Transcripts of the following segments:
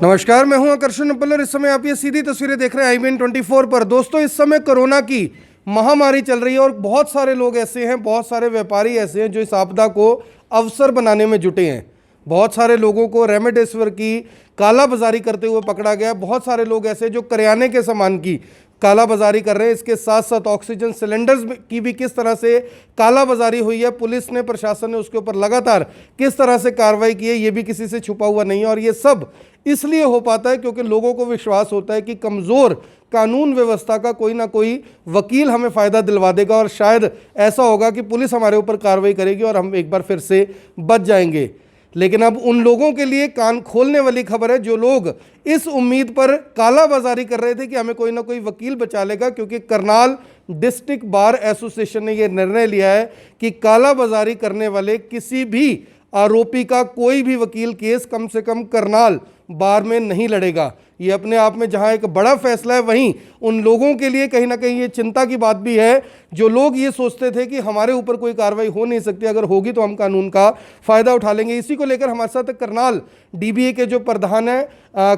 नमस्कार, मैं हूं आकर्षण अब्बल और इस समय आप ये सीधी तस्वीरें देख रहे हैं IBN 24 पर। दोस्तों, इस समय कोरोना की महामारी चल रही है और बहुत सारे लोग ऐसे हैं, बहुत सारे व्यापारी ऐसे हैं जो इस आपदा को अवसर बनाने में जुटे हैं। बहुत सारे लोगों को रेमडेसिविर की कालाबाजारी करते हुए पकड़ा गया। बहुत सारे लोग ऐसे जो करियाने के सामान की कालाबाजारी कर रहे हैं। इसके साथ साथ ऑक्सीजन सिलेंडर्स की भी किस तरह से कालाबाजारी हुई है, पुलिस ने, प्रशासन ने उसके ऊपर लगातार किस तरह से कार्रवाई की है, ये भी किसी से छुपा हुआ नहीं है। और ये सब इसलिए हो पाता है क्योंकि लोगों को विश्वास होता है कि कमज़ोर कानून व्यवस्था का कोई ना कोई वकील हमें फ़ायदा दिलवा देगा और शायद ऐसा होगा कि पुलिस हमारे ऊपर कार्रवाई करेगी और हम एक बार फिर से बच जाएंगे। लेकिन अब उन लोगों के लिए कान खोलने वाली खबर है जो लोग इस उम्मीद पर कालाबाजारी कर रहे थे कि हमें कोई ना कोई वकील बचा लेगा, क्योंकि करनाल डिस्ट्रिक्ट बार एसोसिएशन ने यह निर्णय लिया है कि कालाबाजारी करने वाले किसी भी आरोपी का कोई भी वकील केस कम से कम करनाल बार में नहीं लड़ेगा। ये अपने आप में जहां एक बड़ा फैसला है, वहीं उन लोगों के लिए कहीं ना कहीं ये चिंता की बात भी है जो लोग ये सोचते थे कि हमारे ऊपर कोई कार्रवाई हो नहीं सकती, अगर होगी तो हम कानून का फ़ायदा उठा लेंगे। इसी को लेकर हमारे साथ करनाल DBA के जो प्रधान हैं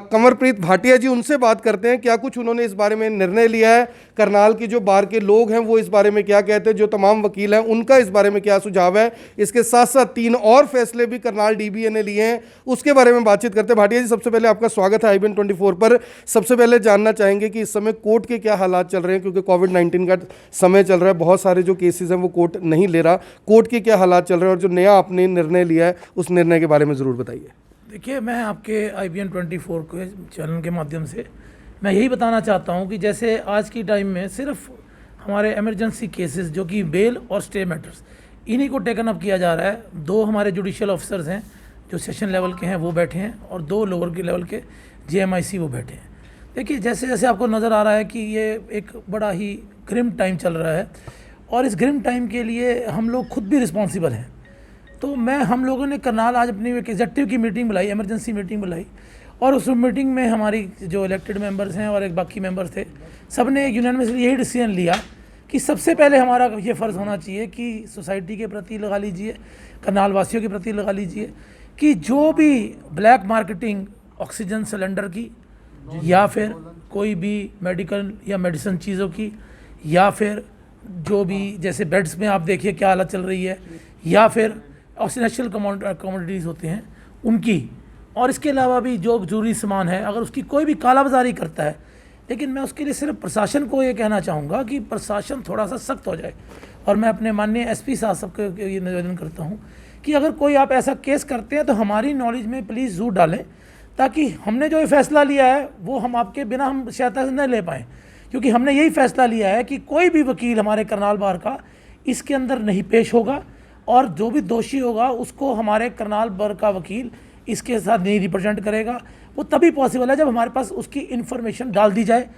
कंवरप्रीत भाटिया जी, उनसे बात करते हैं क्या कुछ उन्होंने इस बारे में निर्णय लिया है, करनाल की जो बार के लोग हैं वो इस बारे में क्या कहते हैं, जो तमाम वकील हैं उनका इस बारे में क्या सुझाव है। इसके साथ साथ 3 और फैसले भी करनाल DBA ने लिए हैं, उसके बारे में बातचीत करते हैं। भाटिया जी, सबसे पहले आपका स्वागत है IBN 24 पर। सबसे पहले जानना चाहेंगे कि इस समय कोर्ट के क्या हालात चल रहे हैं, क्योंकि कोविड-19 का समय चल रहा है, बहुत सारे जो केसेस हैं वो कोर्ट नहीं ले रहा। कोर्ट के क्या हालात चल रहे हैं और जो नया आपने निर्णय लिया है उस निर्णय के बारे में ज़रूर बताइए। देखिए, मैं आपके IBN 24 के चैनल के माध्यम से मैं यही बताना चाहता हूं कि जैसे आज की टाइम में सिर्फ हमारे इमरजेंसी केसेस जो कि बेल और स्टे मैटर्स, इन्हीं को टेकन अप किया जा रहा है। 2 हमारे जुडिशियल ऑफिसर्स हैं जो सेशन लेवल के हैं वो बैठे हैं और 2 लोअर के लेवल के JMIC वो बैठे हैं। देखिए, जैसे जैसे आपको नज़र आ रहा है कि ये एक बड़ा ही ग्रिम टाइम चल रहा है और इस ग्रिम टाइम के लिए हम लोग खुद भी रिस्पॉन्सिबल हैं। तो हम लोगों ने करनाल आज अपनी एग्जेक्टिव की मीटिंग बुलाई, इमरजेंसी मीटिंग बुलाई, और उस मीटिंग में हमारी जो इलेक्टेड मेंबर्स हैं और एक बाकी मेंबर्स थे, सब ने यूनानिमसली यही डिसीजन लिया कि सबसे पहले हमारा ये फ़र्ज़ होना चाहिए कि सोसाइटी के प्रति लगा लीजिए, करनाल वासियों के प्रति लगा लीजिए कि जो भी ब्लैक मार्केटिंग ऑक्सीजन सिलेंडर की या फिर कोई भी मेडिकल या मेडिसिन चीज़ों की, या फिर जो भी जैसे बेड्स में आप देखिए क्या हालत चल रही है, या फिर ऑक्सीनेशनल कमोडिटीज़ होते हैं उनकी, और इसके अलावा भी जो जरूरी सामान है अगर उसकी कोई भी कालाबाजारी करता है। लेकिन मैं उसके लिए सिर्फ प्रशासन को ये कहना चाहूँगा कि प्रशासन थोड़ा सा सख्त हो जाए, और मैं अपने माननीय SP साहब सबको ये निवेदन करता हूँ कि अगर कोई आप ऐसा केस करते हैं तो हमारी नॉलेज में प्लीज़ ज़रूर डालें, ताकि हमने जो ये फ़ैसला लिया है वो हम आपके बिना हम सहायता न ले पाएँ, क्योंकि हमने यही फ़ैसला लिया है कि कोई भी वकील हमारे करनाल बार का इसके अंदर नहीं पेश होगा, और जो भी दोषी होगा उसको हमारे करनाल बार का वकील इसके साथ नहीं रिप्रेजेंट करेगा। वो तभी पॉसिबल है जब हमारे पास उसकी इन्फॉर्मेशन डाल दी जाए।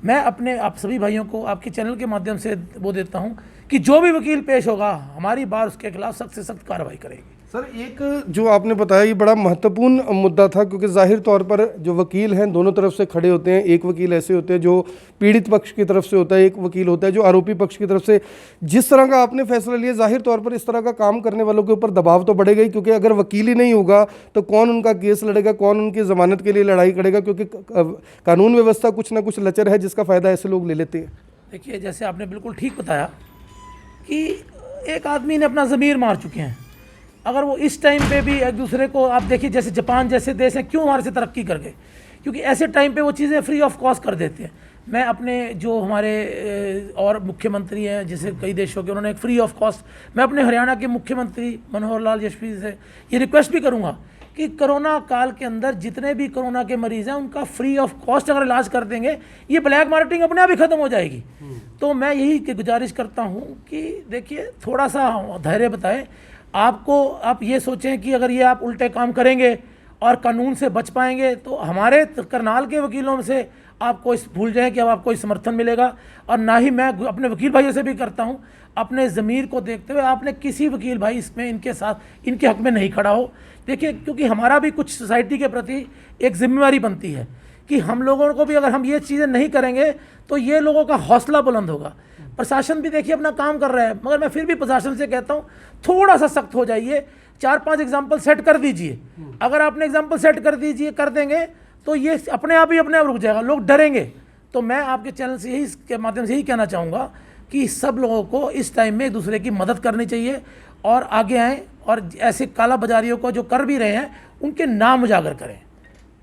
मैं अपने आप सभी भाइयों को आपके चैनल के माध्यम से वो देता हूँ कि जो भी वकील पेश होगा हमारी बार उसके खिलाफ सख्त से सख्त कार्रवाई करेगी। सर, एक जो आपने बताया ये बड़ा महत्वपूर्ण मुद्दा था, क्योंकि जाहिर तौर पर जो वकील हैं दोनों तरफ से खड़े होते हैं। एक वकील ऐसे होते हैं जो पीड़ित पक्ष की तरफ से होता है, एक वकील होता है जो आरोपी पक्ष की तरफ से। जिस तरह का आपने फैसला लिया, जाहिर तौर पर इस तरह का काम करने वालों के ऊपर दबाव तो बढ़ेगा ही, क्योंकि अगर वकील ही नहीं होगा तो कौन उनका केस लड़ेगा, कौन उनकी ज़मानत के लिए लड़ाई करेगा, क्योंकि कानून व्यवस्था कुछ ना कुछ लचर है जिसका फ़ायदा ऐसे लोग ले लेते हैं। देखिए, जैसे आपने बिल्कुल ठीक बताया कि एक आदमी ने अपना ज़मीर मार चुके हैं। अगर वो इस टाइम पे भी एक दूसरे को, आप देखिए जैसे जापान जैसे देश हैं क्यों हमारे से तरक्की कर गए, क्योंकि ऐसे टाइम पे वो चीज़ें फ्री ऑफ कॉस्ट कर देते हैं। मैं अपने जो हमारे और मुख्यमंत्री हैं जैसे कई देशों के, उन्होंने एक फ्री ऑफ कॉस्ट, मैं अपने हरियाणा के मुख्यमंत्री मनोहर लाल यशवी से ये रिक्वेस्ट भी करूँगा कि कोरोना काल के अंदर जितने भी कोरोना के मरीज़ हैं उनका फ्री ऑफ कॉस्ट अगर इलाज कर देंगे, ये ब्लैक मार्केटिंग अपने आप ही ख़त्म हो जाएगी। तो मैं यही गुजारिश करता हूँ कि देखिए, थोड़ा सा धैर्य बताएं। आप ये सोचें कि अगर ये आप उल्टे काम करेंगे और कानून से बच पाएंगे तो हमारे करनाल के वकीलों में से आपको इस भूल जाएं कि अब आपको इस समर्थन मिलेगा। और ना ही मैं अपने वकील भाइयों से भी करता हूं, अपने ज़मीर को देखते हुए आपने किसी वकील भाई इसमें इनके साथ इनके हक़ में नहीं खड़ा हो। देखिए, क्योंकि हमारा भी कुछ सोसाइटी के प्रति एक जिम्मेवारी बनती है कि हम लोगों को भी अगर हम ये चीज़ें नहीं करेंगे तो ये लोगों का हौसला बुलंद होगा। प्रशासन भी देखिए अपना काम कर रहा है, मगर मैं फिर भी प्रशासन से कहता हूँ थोड़ा सा सख्त हो जाइए। 4-5 एग्जाम्पल सेट कर दीजिए। अगर आपने एग्जाम्पल सेट कर देंगे तो ये अपने आप रुक जाएगा, लोग डरेंगे। तो मैं आपके चैनल से यही के माध्यम से यही कहना चाहूँगा कि सब लोगों को इस टाइम में एक दूसरे की मदद करनी चाहिए और आगे आएँ और ऐसे काला बाजारियों को जो कर भी रहे हैं उनके नाम उजागर करें।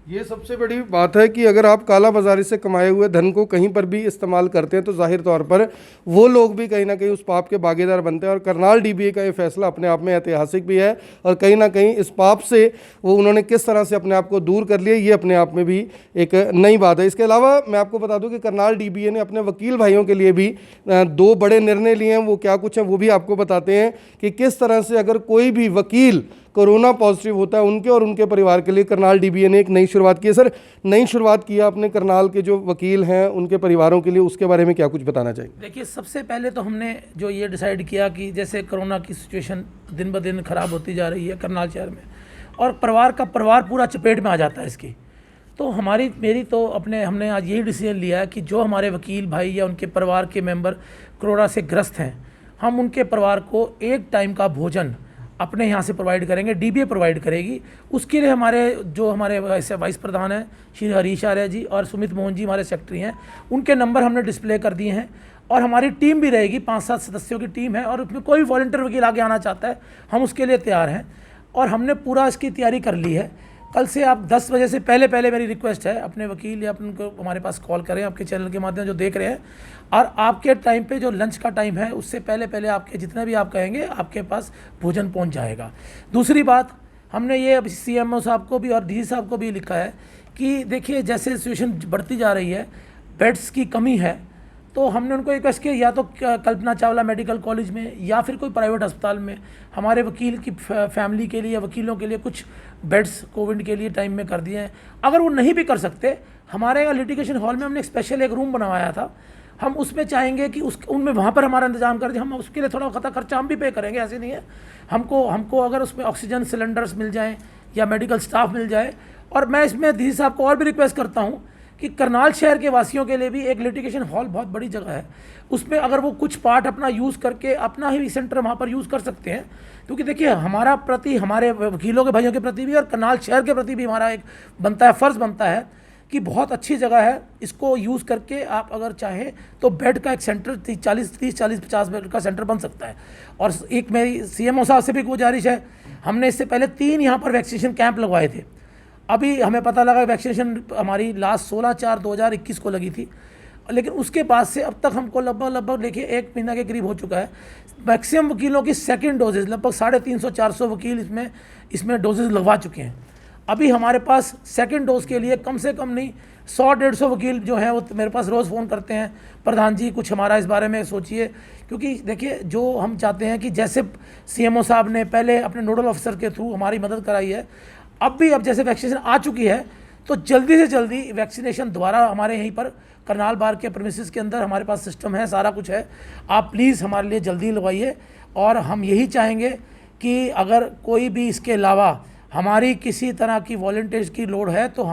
ये सबसे बड़ी बात है कि अगर आप काला बाजारी से कमाए हुए धन को कहीं पर भी इस्तेमाल करते हैं तो जाहिर तौर पर वो लोग भी कहीं ना कहीं उस पाप के भागीदार बनते हैं। और करनाल डीबीए का ये फैसला अपने आप में ऐतिहासिक भी है और कहीं ना कहीं इस पाप से वो उन्होंने किस तरह से अपने आप को दूर कर लिया, ये अपने आप में भी एक नई बात है। इसके अलावा मैं आपको बता दूं कि करनाल डीबीए ने अपने वकील भाइयों के लिए भी 2 बड़े निर्णय लिए हैं। वो क्या कुछ है वो भी आपको बताते हैं कि किस तरह से अगर कोई भी वकील कोरोना पॉजिटिव होता है उनके और उनके परिवार के लिए करनाल डीबीए ने एक नई शुरुआत की है। सर, नई शुरुआत की है आपने करनाल के जो वकील हैं उनके परिवारों के लिए, उसके बारे में क्या कुछ बताना चाहिए? देखिए, सबसे पहले तो हमने जो ये डिसाइड किया कि जैसे कोरोना की सिचुएशन दिन ब दिन ख़राब होती जा रही है करनाल शहर में और परिवार पूरा चपेट में आ जाता है इसकी, तो हमने आज यही डिसीजन लिया है कि जो हमारे वकील भाई या उनके परिवार के मेंबर कोरोना से ग्रस्त हैं, हम उनके परिवार को एक टाइम का भोजन अपने यहाँ से प्रोवाइड करेंगे, डीबीए प्रोवाइड करेगी। उसके लिए हमारे वाइस प्रधान हैं श्री हरीश आर्य जी और सुमित मोहन जी हमारे सेक्रेटरी हैं, उनके नंबर हमने डिस्प्ले कर दिए हैं। और हमारी टीम भी रहेगी, 5-7 सदस्यों की टीम है और उसमें कोई वॉलंटियर वकील आगे आना चाहता है हम उसके लिए तैयार हैं और हमने पूरा इसकी तैयारी कर ली है। कल से आप 10 बजे से पहले मेरी रिक्वेस्ट है अपने वकील या अपने हमारे पास कॉल करें, आपके चैनल के माध्यम जो देख रहे हैं, और आपके टाइम पे जो लंच का टाइम है उससे पहले आपके जितने भी आप कहेंगे आपके पास भोजन पहुंच जाएगा। दूसरी बात, हमने ये अब CMO साहब को भी और DG साहब को भी लिखा है कि देखिए जैसे सिचुएशन बढ़ती जा रही है, बेड्स की कमी है, तो हमने उनको रिक्वेस्ट किया या तो कल्पना चावला मेडिकल कॉलेज में या फिर कोई प्राइवेट अस्पताल में हमारे वकील की फैमिली के लिए, वकीलों के लिए कुछ बेड्स कोविड के लिए टाइम में कर दिए हैं। अगर वो नहीं भी कर सकते, हमारे यहाँ लिटिगेशन हॉल में हमने एक स्पेशल एक रूम बनवाया था, हम उसमें चाहेंगे कि उनमें वहाँ पर हमारा इंतजाम कर दें, हम उसके लिए थोड़ा खर्चा हम भी पे करेंगे, ऐसे नहीं है। हमको अगर उसमें ऑक्सीजन सिलेंडर्स मिल जाएँ या मेडिकल स्टाफ मिल जाए। और मैं इसमें DG साहब को और भी रिक्वेस्ट करता हूँ कि करनाल शहर के वासियों के लिए भी एक लिटिगेशन हॉल बहुत बड़ी जगह है, उसमें अगर वो कुछ पार्ट अपना यूज़ करके अपना ही सेंटर वहाँ पर यूज़ कर सकते हैं। क्योंकि देखिए हमारे वकीलों के भाइयों के प्रति भी और करनाल शहर के प्रति भी हमारा एक फ़र्ज़ बनता है कि बहुत अच्छी जगह है, इसको यूज़ करके आप अगर चाहें तो बेड का एक सेंटर 30-40-50 बेड का सेंटर बन सकता है। और एक मेरी CMO साहब से भी गुजारिश है, हमने इससे पहले 3 यहाँ पर वैक्सीनेशन कैंप लगवाए थे। अभी हमें पता लगा वैक्सीनेशन हमारी लास्ट 16/4/2021 को लगी थी, लेकिन उसके बाद से अब तक हमको लगभग देखिए 1 महीना के करीब हो चुका है। मैक्सिमम वकीलों की सेकंड डोजेज लगभग 350-400 वकील इसमें डोजेज लगवा चुके हैं। अभी हमारे पास सेकंड डोज के लिए कम से कम नहीं 100-150 वकील जो हैं वो मेरे पास रोज़ फ़ोन करते हैं, प्रधान जी कुछ हमारा इस बारे में सोचिए। क्योंकि देखिए जो हम चाहते हैं कि जैसे CMO साहब ने पहले अपने नोडल ऑफिसर के थ्रू हमारी मदद कराई है, अब जैसे वैक्सीनेशन आ चुकी है तो जल्दी से जल्दी वैक्सीनेशन दोबारा हमारे यहीं पर करनाल बार के प्रेमिसेस के अंदर हमारे पास सिस्टम है, सारा कुछ है। आप प्लीज़ हमारे लिए जल्दी लगवाइए। और हम यही चाहेंगे कि अगर कोई भी इसके अलावा हमारी किसी तरह की वॉलंटियर्स की लोड है तो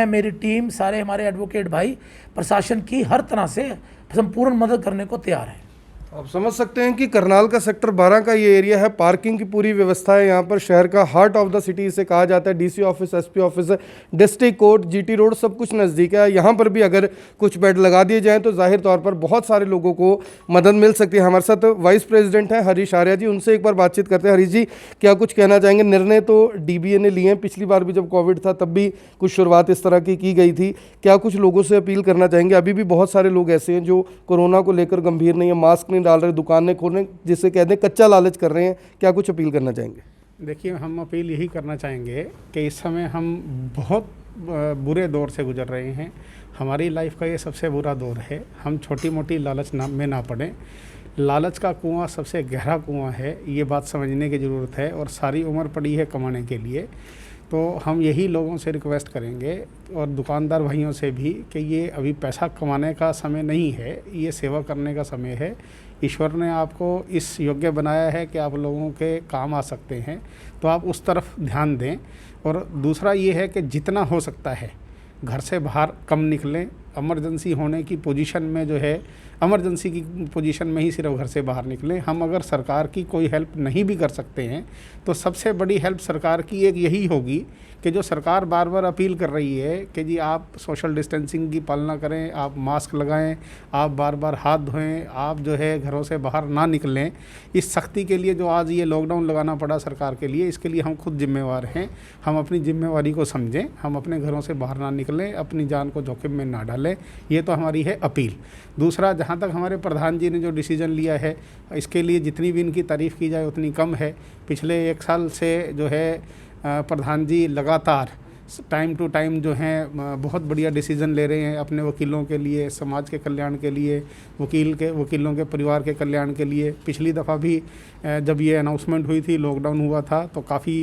मेरी टीम, सारे हमारे एडवोकेट भाई प्रशासन की हर तरह से संपूर्ण मदद करने को तैयार है। आप समझ सकते हैं कि करनाल का सेक्टर 12 का ये एरिया है, पार्किंग की पूरी व्यवस्था है यहाँ पर, शहर का हार्ट ऑफ द सिटी इसे कहा जाता है। DC office, SP office, district court, GT road सब कुछ नज़दीक है। यहाँ पर भी अगर कुछ बेड लगा दिए जाएँ तो जाहिर तौर पर बहुत सारे लोगों को मदद मिल सकती है। हमारे साथ वाइस प्रेसिडेंट हैं हरीश आर्य जी, उनसे एक बार बातचीत करते हैं। हरीश जी, क्या कुछ कहना चाहेंगे? निर्णय तो DBA ने लिए हैं, पिछली बार भी जब कोविड था तब भी कुछ शुरुआत इस तरह की गई थी, क्या कुछ लोगों से अपील करना चाहेंगे? अभी भी बहुत सारे लोग ऐसे हैं जो कोरोना को लेकर गंभीर नहीं है, मास्क नहीं डाल रहे, दुकानें खोल रहे, जिसे कहते हैं कच्चा लालच कर रहे हैं, क्या कुछ अपील करना चाहेंगे? देखिए, हम अपील यही करना चाहेंगे कि इस समय हम बहुत बुरे दौर से गुजर रहे हैं। हमारी लाइफ का ये सबसे बुरा दौर है। हम छोटी मोटी लालच में ना पड़ें। लालच का कुआं सबसे गहरा कुआं है, ये बात समझने की ज़रूरत है। और सारी उम्र पड़ी है कमाने के लिए, तो हम यही लोगों से रिक्वेस्ट करेंगे और दुकानदार भाइयों से भी कि ये अभी पैसा कमाने का समय नहीं है, ये सेवा करने का समय है। ईश्वर ने आपको इस योग्य बनाया है कि आप लोगों के काम आ सकते हैं, तो आप उस तरफ ध्यान दें। और दूसरा ये है कि जितना हो सकता है घर से बाहर कम निकलें, इमरजेंसी होने की पोजीशन में जो है, इमरजेंसी की पोजीशन में ही सिर्फ घर से बाहर निकलें। हम अगर सरकार की कोई हेल्प नहीं भी कर सकते हैं तो सबसे बड़ी हेल्प सरकार की एक यही होगी कि जो सरकार बार बार अपील कर रही है कि जी आप सोशल डिस्टेंसिंग की पालना करें, आप मास्क लगाएं, आप बार बार हाथ धोएं, आप जो है घरों से बाहर ना निकलें। इस सख्ती के लिए जो आज ये लॉकडाउन लगाना पड़ा सरकार के लिए, इसके लिए हम खुद जिम्मेवार हैं। हम अपनी जिम्मेवारी को समझें, हम अपने घरों से बाहर ना निकलें, अपनी जान को जोखिम में ना डालें। ये तो हमारी है अपील। दूसरा, जहाँ तक हमारे प्रधान जी ने जो डिसीजन लिया है, इसके लिए जितनी भी इनकी तारीफ़ की जाए उतनी कम है। पिछले 1 साल से जो है प्रधान जी लगातार टाइम टू टाइम जो हैं बहुत बढ़िया डिसीज़न ले रहे हैं अपने वकीलों के लिए, समाज के कल्याण के लिए, वकीलों के परिवार के कल्याण के लिए। पिछली दफ़ा भी जब ये अनाउंसमेंट हुई थी, लॉकडाउन हुआ था, तो काफ़ी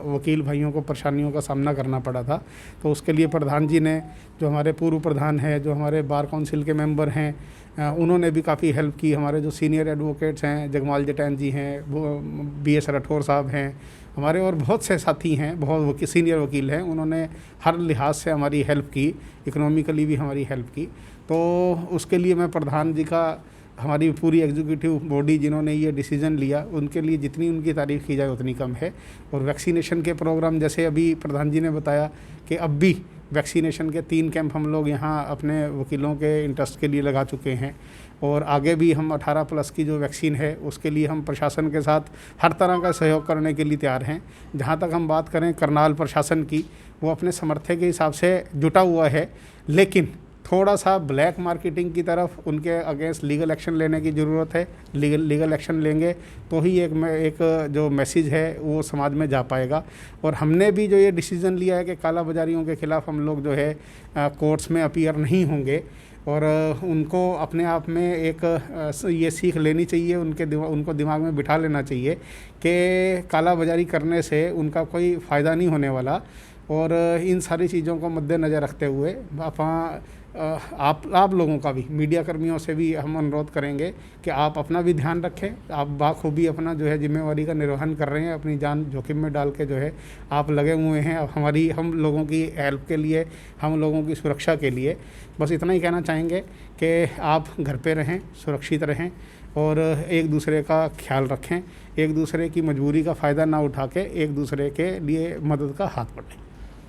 वकील भाइयों को परेशानियों का सामना करना पड़ा था। तो उसके लिए प्रधान जी ने, जो हमारे पूर्व प्रधान हैं, जो हमारे बार काउंसिल के मेंबर हैं, उन्होंने भी काफ़ी हेल्प की। हमारे जो सीनियर एडवोकेट्स हैं, जगमाल जटैन जी हैं, वो BS राठौर साहब हैं, हमारे और बहुत से साथी हैं, बहुत सीनियर वकील हैं, उन्होंने हर लिहाज से हमारी हेल्प की, इकोनॉमिकली भी हमारी हेल्प की। तो उसके लिए मैं प्रधान जी का, हमारी पूरी एग्जीक्यूटिव बॉडी जिन्होंने ये डिसीज़न लिया, उनके लिए जितनी उनकी तारीफ़ की जाए उतनी कम है। और वैक्सीनेशन के प्रोग्राम, जैसे अभी प्रधान जी ने बताया कि अब भी वैक्सीनेशन के 3 कैंप हम लोग यहाँ अपने वकीलों के इंटरेस्ट के लिए लगा चुके हैं। और आगे भी हम 18+ की जो वैक्सीन है उसके लिए हम प्रशासन के साथ हर तरह का सहयोग करने के लिए तैयार हैं। जहाँ तक हम बात करें करनाल प्रशासन की, वो अपने सामर्थ्य के हिसाब से जुटा हुआ है, लेकिन थोड़ा सा ब्लैक मार्केटिंग की तरफ उनके अगेंस्ट लीगल एक्शन लेने की ज़रूरत है। लीगल एक्शन लेंगे तो ही एक जो मैसेज है वो समाज में जा पाएगा। और हमने भी जो ये डिसीज़न लिया है कि काला बाजारियों के ख़िलाफ़ हम लोग जो है कोर्ट्स में अपीयर नहीं होंगे, और उनको अपने आप में एक ये सीख लेनी चाहिए, उनको दिमाग में बिठा लेना चाहिए कि काला बाजारी करने से उनका कोई फ़ायदा नहीं होने वाला। और इन सारी चीज़ों को मद्देनज़र रखते हुए आप लोगों का भी, मीडिया कर्मियों से भी हम अनुरोध करेंगे कि आप अपना भी ध्यान रखें। आप बाखूबी अपना जो है जिम्मेवारी का निर्वहन कर रहे हैं, अपनी जान जोखिम में डाल के जो है आप लगे हुए हैं हम लोगों की हेल्प के लिए, हम लोगों की सुरक्षा के लिए। बस इतना ही कहना चाहेंगे कि आप घर पे रहें, सुरक्षित रहें और एक दूसरे का ख्याल रखें, एक दूसरे की मजबूरी का फ़ायदा ना उठा के एक दूसरे के लिए मदद का हाथ बढ़ाएं।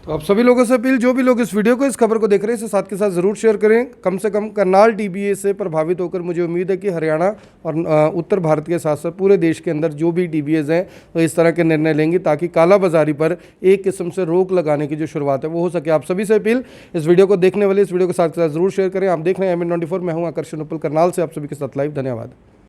तो आप सभी लोगों से अपील, जो भी लोग इस वीडियो को, इस खबर को देख रहे हैं, इसे साथ के साथ ज़रूर शेयर करें। कम से कम करनाल TBA से प्रभावित होकर मुझे उम्मीद है कि हरियाणा और उत्तर भारत के साथ साथ पूरे देश के अंदर जो भी TBAs हैं वो इस तरह के निर्णय लेंगे ताकि काला बाजारी पर एक किस्म से रोक लगाने की जो शुरुआत है वो हो सके। आप सभी से अपील, इस वीडियो को देखने वाले इस वीडियो को साथ के साथ ज़रूर शेयर करें। आप देख रहे हैं IBN24, मैं हूँ आकर्षण उपल करनाल से, आप सभी के साथ लाइव। धन्यवाद।